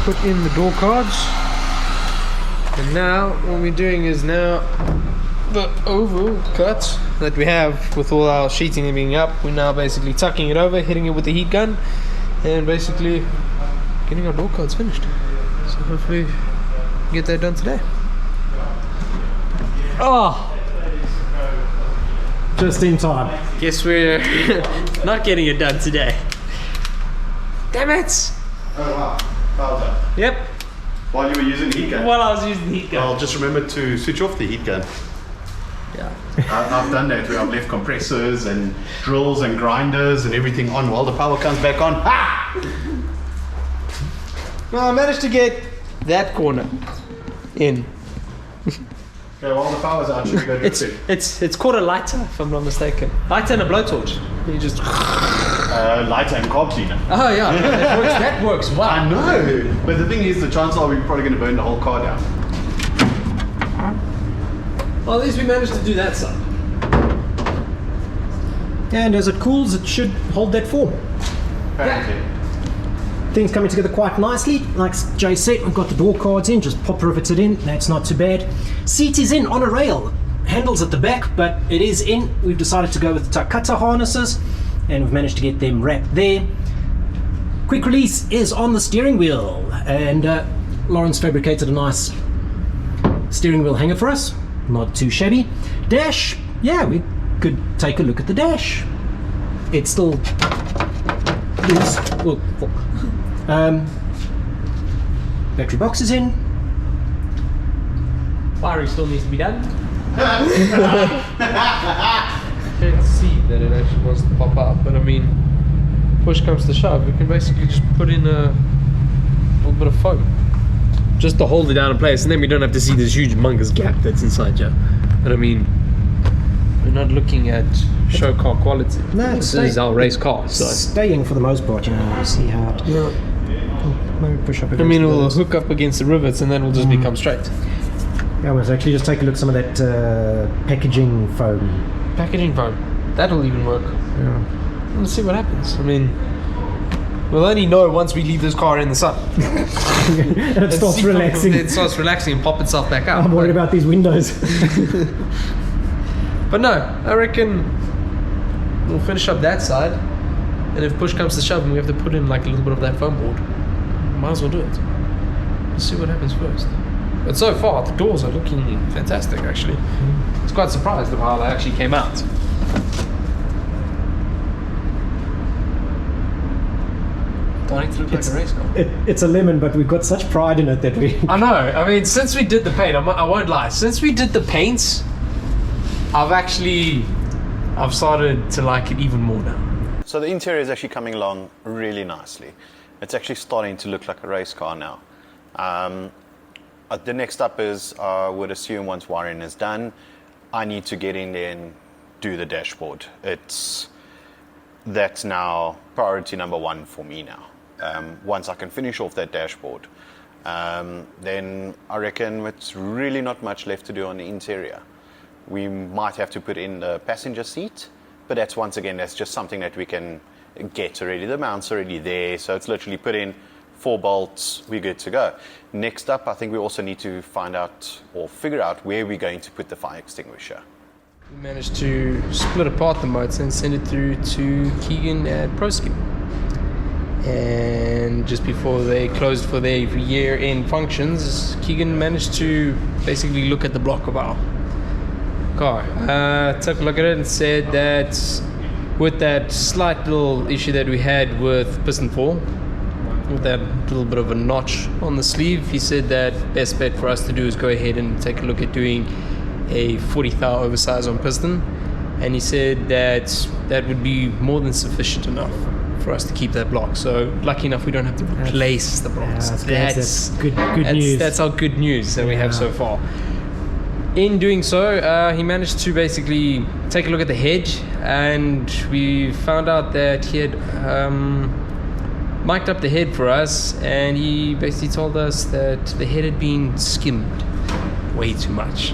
put in the door cards. And now what we're doing is now the oval cut that we have with all our sheeting and everything up, we're now basically tucking it over, hitting it with the heat gun, and basically getting our door cards finished. So hopefully get that done today. Oh! Just in time. Guess we're not getting it done today. Damn it! Oh wow, well done. Yep. While you were using the heat gun? While I was using the heat gun. Well, just remember to switch off the heat gun. Yeah. I've done that where I've left compressors and drills and grinders and everything on while the power comes back on. Ha! Well, I managed to get that corner in. Okay, while the power's out, should we go do it? It's called a lighter, if I'm not mistaken. Lighter and a blowtorch. You just. Lighter and carb cleaner. Oh yeah, that works. Wow. I know, but the thing is, the chances are we're probably going to burn the whole car down. Well, at least we managed to do that side. And as it cools, it should hold that form. Apparently. Things coming together quite nicely. Like Jay said, we've got the door cards in, just pop rivets it in, that's not too bad. Seat is in on a rail. Handles at the back, but it is in. We've decided to go with the Takata harnesses, and we've managed to get them wrapped there. Quick release is on the steering wheel, and Lawrence fabricated a nice steering wheel hanger for us. Not too shabby. Dash, yeah, we could take a look at the dash. It's still loose. Oh, fuck. Battery box is in. Wiring still needs to be done. Can't see that it actually wants to pop out, but I mean, push comes to shove, we can basically just put in a little bit of foam just to hold it down in place, and then we don't have to see this huge humongous gap that's inside you. But I mean, we're not looking at show car quality. No, this is our race car, so staying for the most part, you know. You see how it. yeah. Maybe push up. I mean, it will hook up against the rivets, and then it'll just become straight. Yeah, let's actually just take a look at some of that packaging foam. Packaging foam, that'll even work. Yeah. Let's see what happens. I mean, we'll only know once we leave this car in the sun. And it starts relaxing. It starts relaxing and pop itself back out. I'm worried about these windows. But no, I reckon we'll finish up that side, and if push comes to shove and we have to put in like a little bit of that foam board, might as well do it. Let's see what happens first. But so far, the doors are looking fantastic, actually. I was quite surprised of how they actually came out. Starting to look like a race car. It's a lemon, but we've got such pride in it that we... I know. I mean, since we did the paint, I won't lie. Since we did the paints, I've started to like it even more now. So the interior is actually coming along really nicely. It's actually starting to look like a race car now. The next up is, I would assume once wiring is done, I need to get in there and do the dashboard. That's now priority number one for me now. Once I can finish off that dashboard, then I reckon it's really not much left to do on the interior. We might have to put in the passenger seat, but that's just something that we can get already. The mount's already there, so it's literally put in 4 bolts, we're good to go. Next up, I think we also need to find out or figure out where we're going to put the fire extinguisher. We managed to split apart the motor and send it through to Keegan at ProSkim. And just before they closed for their year-end functions, Keegan managed to basically look at the block of our car. Took a look at it and said that with that slight little issue that we had with piston 4, with that little bit of a notch on the sleeve, he said that best bet for us to do is go ahead and take a look at doing a 40 thou oversize on piston, and he said that that would be more than sufficient enough for us to keep that block. So lucky enough we don't have to replace the blocks. That's good news. That's our good news that we have so far. In doing so, he managed to basically take a look at the head, and we found out that he had mic'd up the head for us, and he basically told us that the head had been skimmed way too much.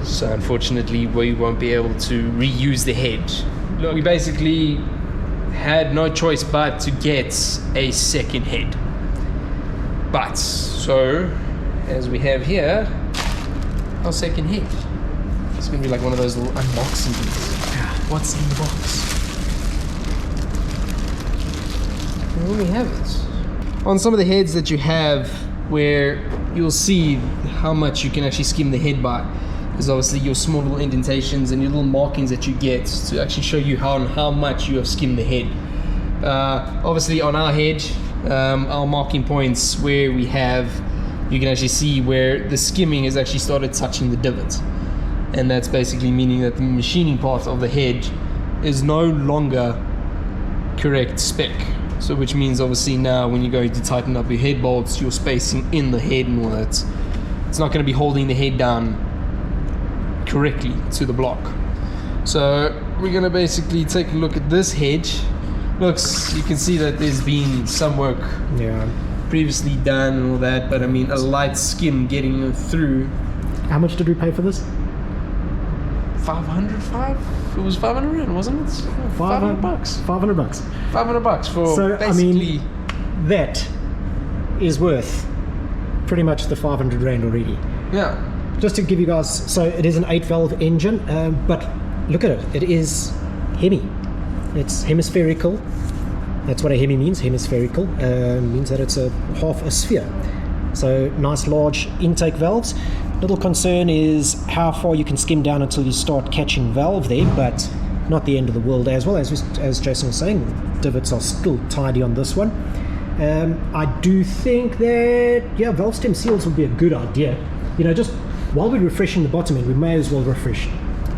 So unfortunately we won't be able to reuse the head. Look, we basically had no choice but to get a second head. But, so, as we have here, our second head. It's going to be like one of those little unboxing things. What's in the box? Well, we have it. On some of the heads that you have, where you'll see how much you can actually skim the head by, is obviously your small little indentations and your little markings that you get to actually show you how much you have skimmed the head. Obviously on our head, our marking points where we have, you can actually see where the skimming has actually started touching the divot. And that's basically meaning that the machining part of the head is no longer correct spec. So which means obviously now when you're going to tighten up your head bolts, your spacing in the head and all that, it's not going to be holding the head down correctly to the block. So we're going to basically take a look at this head. Looks, you can see that there's been some work previously done and all that, but I mean a light skim getting through. How much did we pay for this? 505? It was 500 rand, wasn't it? 500 bucks. 500 bucks. 500 bucks for so, basically. I mean, that is worth pretty much the 500 rand already. Yeah. Just to give you guys, so it is an 8-valve engine, but look at it. It is Hemi. It's hemispherical. That's what a Hemi means. Hemispherical means that it's a half a sphere. So nice large intake valves. Little concern is how far you can skim down until you start catching valve there, but not the end of the world. As well as Jason was saying, divots are still tidy on this one. I do think that valve stem seals would be a good idea. You know, just while we're refreshing the bottom end, we may as well refresh.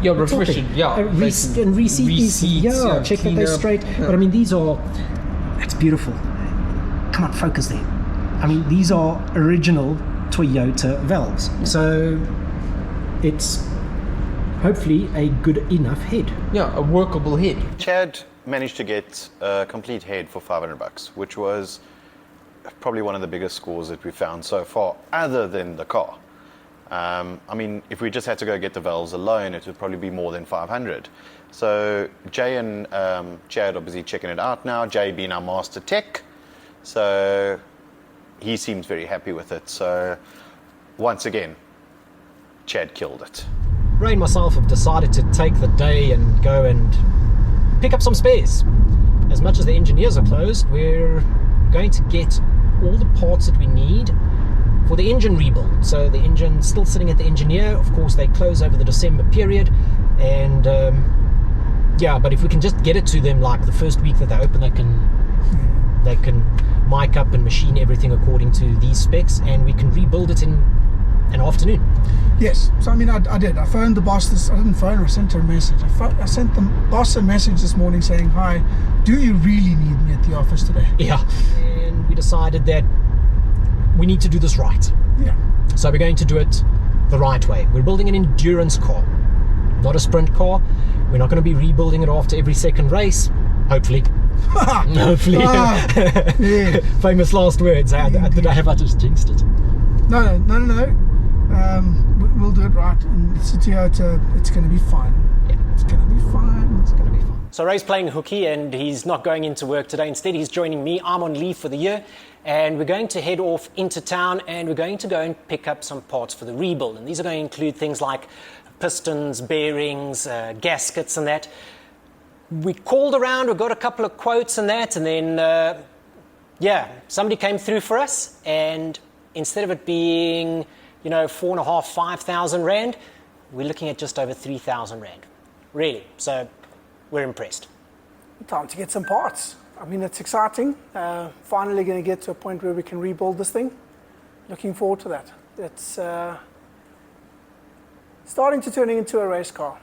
Yeah, refresh it. Yeah, and reseat these. Yeah, check that they're straight. Yeah. But I mean, these are. It's beautiful. Come on, focus there. I mean, these are original Toyota valves, so it's hopefully a good enough head. Yeah, a workable head. Chad managed to get a complete head for 500 bucks, which was probably one of the biggest scores that we found so far, other than the car. I mean, if we just had to go get the valves alone, it would probably be more than 500. So Jay and Chad obviously checking it out now. Jay being our master tech, so he seems very happy with it. So once again, Chad killed it. Ray and myself have decided to take the day and go and pick up some spares. As much as the engineers are closed, we're going to get all the parts that we need for the engine rebuild. So the engine's still sitting at the engineer. Of course, they close over the December period, and but if we can just get it to them like the first week that they open, they can mic up and machine everything according to these specs, and we can rebuild it in an afternoon. Yes, so I mean, I did. I phoned the boss. I didn't phone her, I sent her a message. I sent the boss a message this morning saying, "Hi, do you really need me at the office today?" Yeah, and we decided that we need to do this right. Yeah. So we're going to do it the right way. We're building an endurance car, not a sprint car. We're not going to be rebuilding it after every second race, hopefully. Hopefully. Yeah. Famous last words. Did I just jinxed it? No. We'll do it right. And it's going to be fine. Yeah. It's going to be fine. It's going to be fine. So Ray's playing hooky and he's not going into work today. Instead, he's joining me. I'm on leave for the year. And we're going to head off into town and we're going to go and pick up some parts for the rebuild. And these are going to include things like pistons, bearings, gaskets and that. We called around, we got a couple of quotes and that, and then, somebody came through for us, and instead of it being, 4,500, 5,000 rand, we're looking at just over 3,000 rand. Really, so we're impressed. Time to get some parts. I mean, it's exciting. Finally going to get to a point where we can rebuild this thing. Looking forward to that. It's starting to turn into a race car.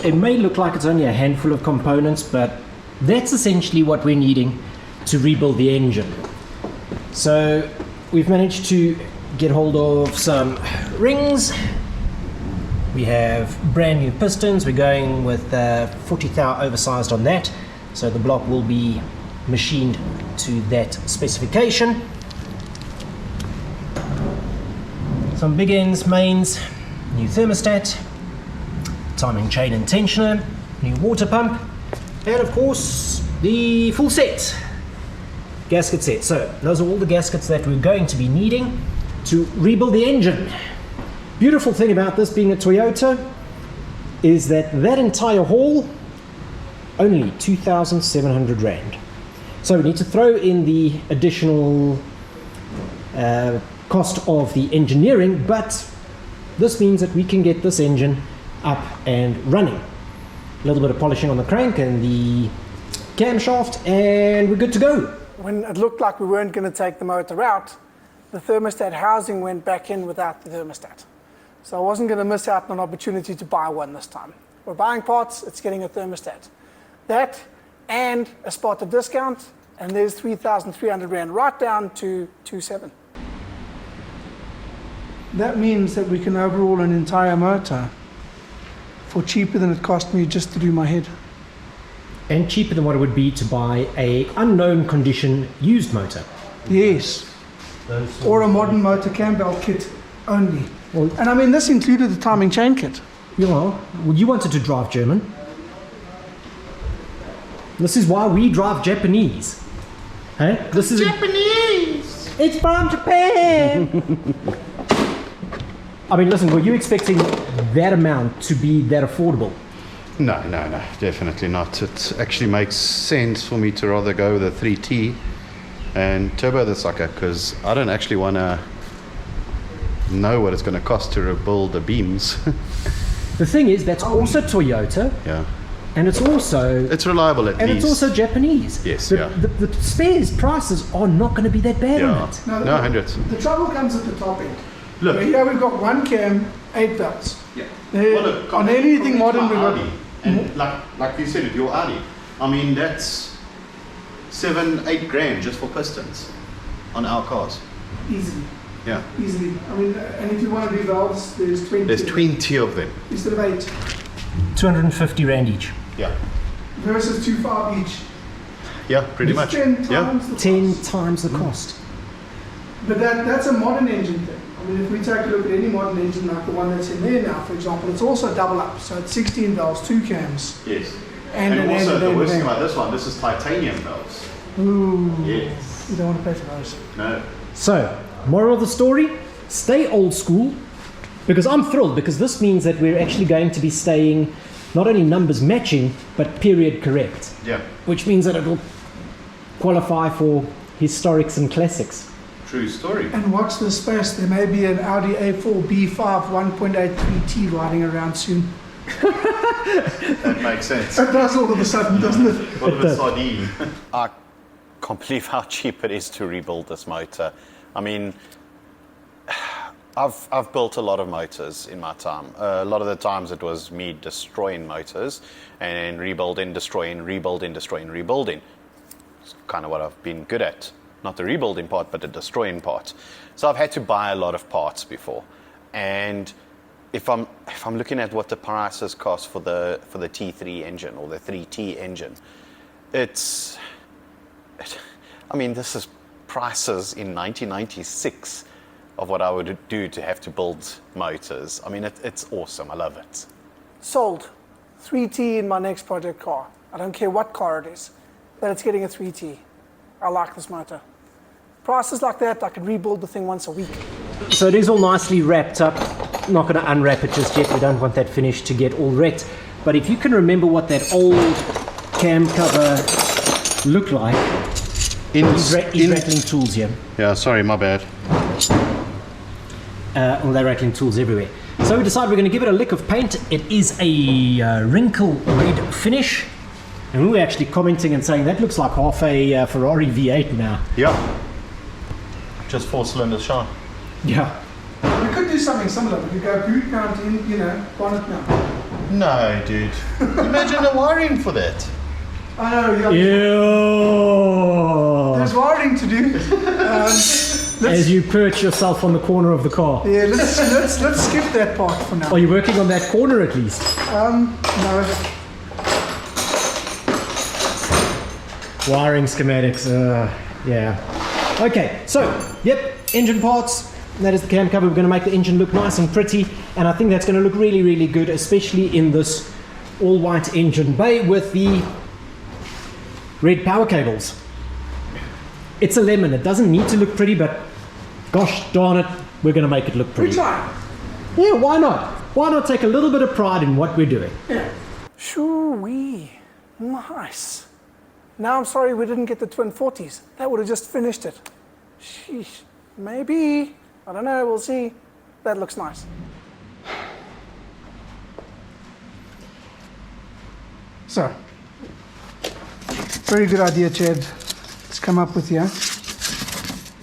It may look like it's only a handful of components, but that's essentially what we're needing to rebuild the engine. So we've managed to get hold of some rings. We have brand new pistons. We're going with 40 thou oversized on that, so the block will be machined to that specification. Some big ends, mains, new thermostat, timing chain and tensioner, new water pump, And of course, the full set. Gasket set. So those are all the gaskets that we're going to be needing to rebuild the engine. Beautiful thing about this being a Toyota is that entire haul, only 2,700 Rand. So we need to throw in the additional cost of the engineering, but this means that we can get this engine up and running. A little bit of polishing on the crank and the camshaft, and we're good to go. When it looked like we weren't going to take the motor out, the thermostat housing went back in without the thermostat. So I wasn't going to miss out on an opportunity to buy one this time. We're buying parts, it's getting a thermostat. That and a spot of discount, and there's 3,300 Rand right down to 2,700. That means that we can overhaul an entire motor for cheaper than it cost me just to do my head. And cheaper than what it would be to buy a unknown condition used motor. Yes. Or a modern motor cam belt kit only. Well, And I mean, this included the timing chain kit. well, you wanted to drive German. This is why we drive Japanese. Hey? This is Japanese! It's from Japan! I mean, listen, were you expecting that amount to be that affordable? No, definitely not. It actually makes sense for me to rather go with a 3T and turbo the sucker, because I don't actually want to know what it's going to cost to rebuild the beams. The thing is, that's also Toyota, Yeah, and it's also it's reliable at and least. it's also Japanese. Yes, the, yeah. the spares prices are not going to be that bad on Yeah, it. No, no, hundreds. The trouble comes at the top end. Look. Where here we've got one cam, 8 belts. Yeah. On anything modern, we've got. and like you said, your Audi. I mean, that's 7-8 grand just for pistons on our cars. Easily. Yeah, Easily. I mean, and if you want to do valves, there's 20. there's 20 of them. Instead of 8. 250 Rand each. Yeah, Versus 2,500 each. yeah, pretty much. 10 Yeah, times the 10 price. times the cost. But that's a modern engine thing. I mean, if we take a look at any modern engine like the one that's in there now, for example, it's also double up. So it's 16 valves, 2 cams. yes. And an also, end the and worst thing end. about this one, this is titanium valves. Ooh. Yes. You don't want to pay for those. No. So, moral of the story, stay old school, because I'm thrilled, because this means that we're actually going to be staying not only numbers matching, but period correct, Yeah, which means that it'll qualify for historics and classics. true story. And watch this space. There may be an Audi A4 B5 1.83T riding around soon. That makes sense. It does all of a sudden, doesn't it? What of a sardine? I can't believe how cheap it is to rebuild this motor. I mean, I've built a lot of motors in my time. A lot of the times it was me destroying motors and rebuilding, destroying, rebuilding, destroying, rebuilding. It's kind of what I've been good at. Not the rebuilding part, but the destroying part. So I've had to buy a lot of parts before. And if I'm looking at what the prices cost for the T3 engine or the 3T engine, this is prices in 1996 of what I would do to have to build motors. I mean, it's awesome. I love it. Sold. 3T in my next project car. I don't care what car it is, but it's getting a 3T. I like this motor. Prices like that, I could rebuild the thing once a week. So it is all nicely wrapped up. Not going to unwrap it just yet. We don't want that finish to get all wrecked. But if you can remember what that old cam cover looked like, he's rattling tools here. Yeah, sorry, my bad. Well, they're rattling tools everywhere. So we decided we're going to give it a lick of paint. It is a wrinkle red finish. And we were actually commenting and saying that looks like half a Ferrari V8 now. Yeah. Just 4 cylinders shy. Yeah. We could do something similar. We could go boot mount in, bonnet mount. No, dude. Imagine the wiring for that. I know, Ew. there's wiring to do. As you perch yourself on the corner of the car. Yeah, let's skip that part for now. Are you working on that corner at least? No. Wiring schematics, yeah. Okay, so, yep, engine parts. That is the cam cover. We're going to make the engine look nice and pretty, and I think that's going to look really, really good, especially in this all-white engine bay with the red power cables. It's a lemon. It doesn't need to look pretty, but gosh darn it, we're going to make it look pretty. Try. Yeah, why not? Why not take a little bit of pride in what we're doing? Shoo-wee. Nice. Now I'm sorry we didn't get the twin 40s. That would have just finished it. Sheesh. Maybe. I don't know. We'll see. That looks nice. So, very good idea, Chad. Let's come up with here.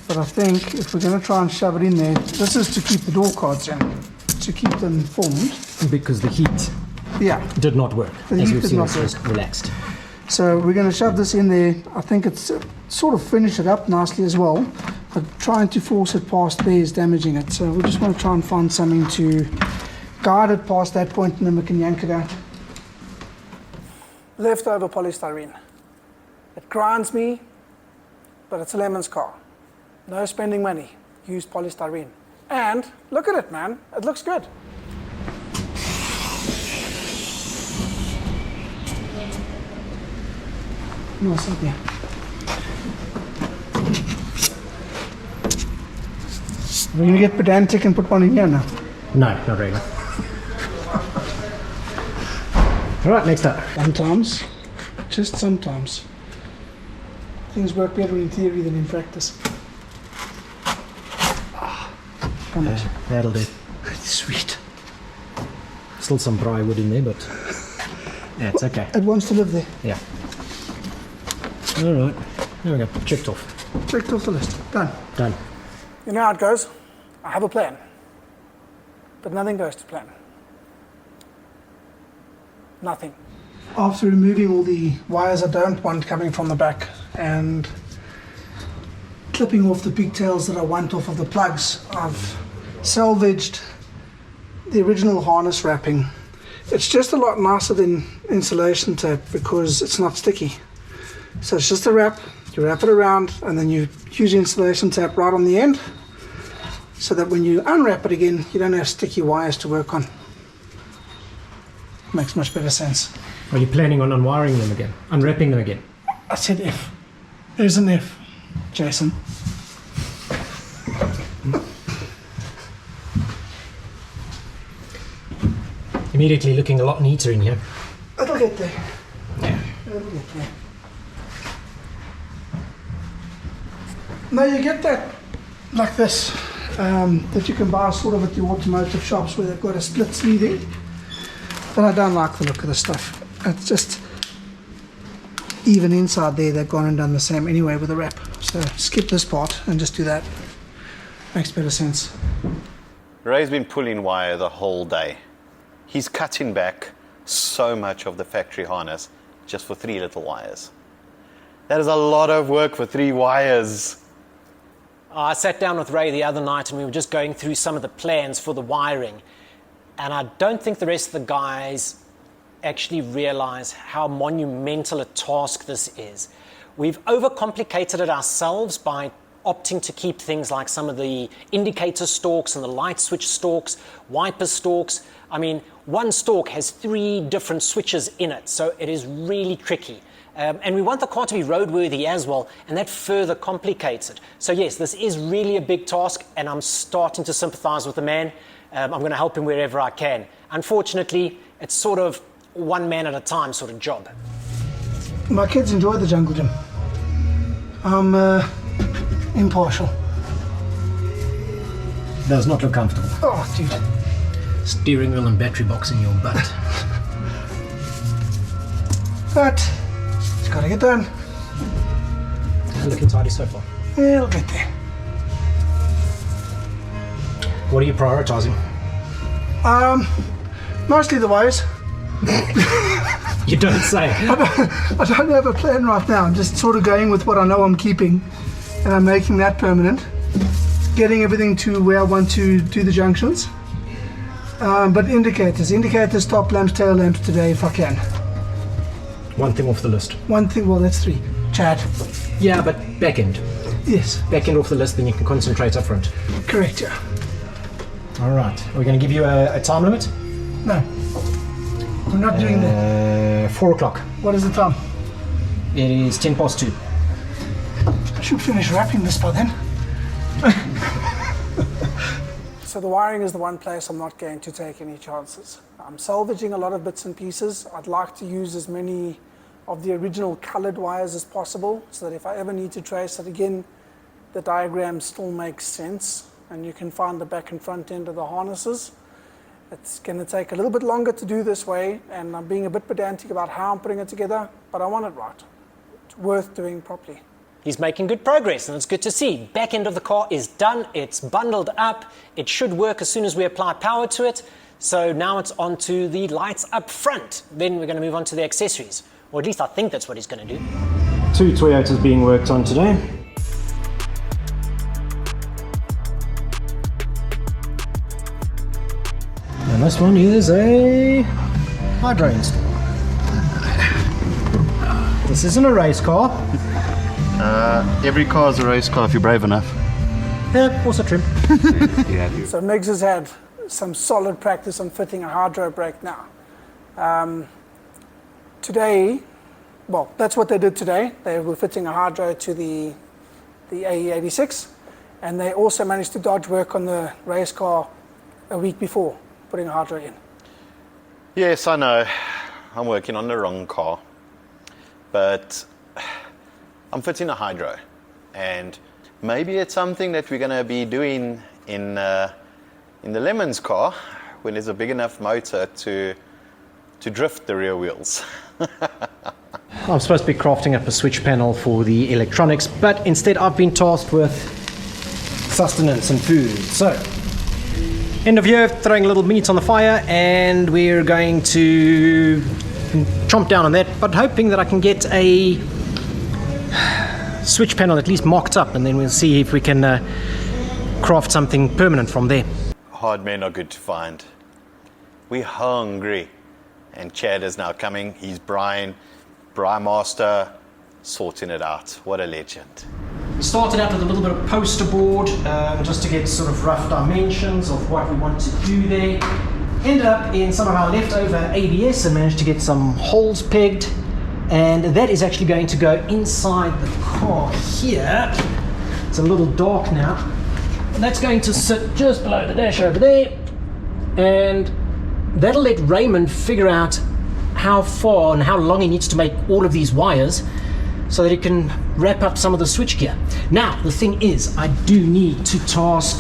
But I think if we're going to try and shove it in there, this is to keep the door cards in, to keep them formed. Because the heat did not work. The as heat we've did seen, not it's work. just relaxed. So we're going to shove this in there. I think it's sort of finish it up nicely as well, but trying to force it past there is damaging it. So we just want to try and find something to guide it past that point, and then we can yank it out. Leftover polystyrene. It grinds me, but it's a Lemon's car. No spending money. Use polystyrene. And look at it, man. It looks good. Nice idea. We're going to get pedantic and put one in here now. No, not really. All right, next up. Sometimes, just sometimes, things work better in theory than in practice. How much? That'll do. Sweet. Still some dry wood in there, but yeah, it's okay. It wants to live there. Yeah. All right. There we go. Checked off. Checked off the list. Done. Done. You know how it goes. I have a plan, but nothing goes to plan. Nothing. After removing all the wires I don't want coming from the back and clipping off the pigtails that I want off of the plugs, I've salvaged the original harness wrapping. It's just a lot nicer than insulation tape because it's not sticky. So it's just a wrap, you wrap it around and then you use insulation tape right on the end so that when you unwrap it again, you don't have sticky wires to work on. Makes much better sense. Are you planning on unwiring them again? Unwrapping them again? I said if. There's an if, Jason. Immediately looking a lot neater in here. It'll get there. Yeah. It'll get there. Now you get that like this, that you can buy sort of at the automotive shops where they've got a split sleeving. But I don't like the look of the stuff. It's just even inside there they've gone and done the same anyway with the wrap. So skip this part and just do that. Makes better sense. Ray's been pulling wire the whole day. He's cutting back so much of the factory harness just for 3 little wires. That is a lot of work for 3 wires. I sat down with Ray the other night and we were just going through some of the plans for the wiring. And I don't think the rest of the guys actually realize how monumental a task this is. We've overcomplicated it ourselves by opting to keep things like some of the indicator stalks and the light switch stalks, wiper stalks. I mean, one stalk has 3 different switches in it, so it is really tricky. And we want the car to be roadworthy as well, and that further complicates it. So yes, this is really a big task, and I'm starting to sympathize with the man. I'm going to help him wherever I can. Unfortunately, it's sort of one man at a time sort of job. My kids enjoy the jungle gym. I'm impartial. Does not look comfortable. Oh, dude. Steering wheel and battery box in your butt. But it's got to get done. Looking tidy so far. Yeah, it'll get there. What are you prioritizing? Mostly the wires. You don't say. I don't have a plan right now. I'm just sort of going with what I know I'm keeping, and I'm making that permanent. Getting everything to where I want to do the junctions. But indicators, top lamps, tail lamps today if I can. One thing off the list. One thing, well, that's 3. Chad. Yeah, but back end. Yes, Back end off the list, then you can concentrate up front. correct, yeah. All right. Are we going to give you a time limit? No, we're not doing that. 4 o'clock. What is the time? It is 2. I should finish wrapping this by then. So the wiring is the one place I'm not going to take any chances. I'm salvaging a lot of bits and pieces. I'd like to use as many of the original colored wires as possible, so that if I ever need to trace it again, the diagram still makes sense and you can find the back and front end of the harnesses. It's going to take a little bit longer to do this way, and I'm being a bit pedantic about how I'm putting it together, but I want it right. It's worth doing properly. He's making good progress, and it's good to see. Back end of the car is done. It's bundled up. It should work as soon as we apply power to it. So now it's on to the lights up front. Then we're going to move on to the accessories. Or at least I think that's what he's going to do. 2 Toyotas being worked on today. And this one is a hydro install. This isn't a race car. Every car is a race car if you're brave enough. Yeah, also trim. So Miggz has had some solid practice on fitting a hydro brake now. Today, well, that's what they did today. They were fitting a hydro to the AE86, and they also managed to dodge work on the race car a week before putting a hydro in. Yes, I know. I'm working on the wrong car. But I'm fitting a hydro. And maybe it's something that we're going to be doing in the Lemon's car when there's a big enough motor to drift the rear wheels. I'm supposed to be crafting up a switch panel for the electronics, but instead I've been tasked with sustenance and food. So, end of year, throwing a little meat on the fire, and we're going to chomp down on that, but hoping that I can get a switch panel at least mocked up, and then we'll see if we can craft something permanent from there. Hard men are good to find. We're hungry. And Chad is now coming. He's Braai Master, sorting it out. What a legend. We started out with a little bit of poster board, just to get sort of rough dimensions of what we want to do there. Ended up in some of our leftover ABS and managed to get some holes pegged. And that is actually going to go inside the car here. It's a little dark now. And that's going to sit just below the dash over there. And that'll let Raymond figure out how far and how long he needs to make all of these wires so that he can wrap up some of the switchgear. Now, the thing is, I do need to task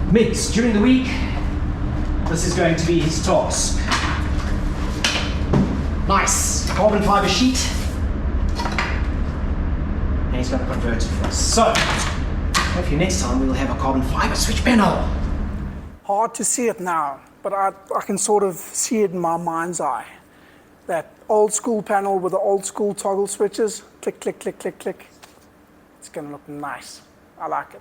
Miggz during the week. This is going to be his task. Nice carbon fiber sheet. And he's going to convert it for us. So, hopefully next time we will have a carbon fiber switch panel. Hard to see it now, but I can sort of see it in my mind's eye. That old school panel with the old school toggle switches, click, click, click, click, click. It's going to look nice. I like it.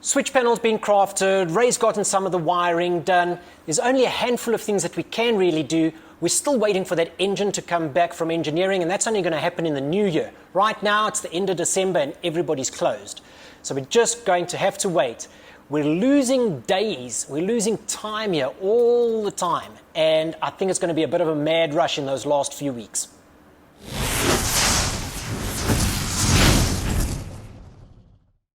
Switch panel's been crafted, Ray's gotten some of the wiring done. There's only a handful of things that we can really do. We're still waiting for that engine to come back from engineering, and that's only going to happen in the new year. Right now, it's the end of December and everybody's closed. So we're just going to have to wait. We're losing days, we're losing time here all the time, and I think it's going to be a bit of a mad rush in those last few weeks.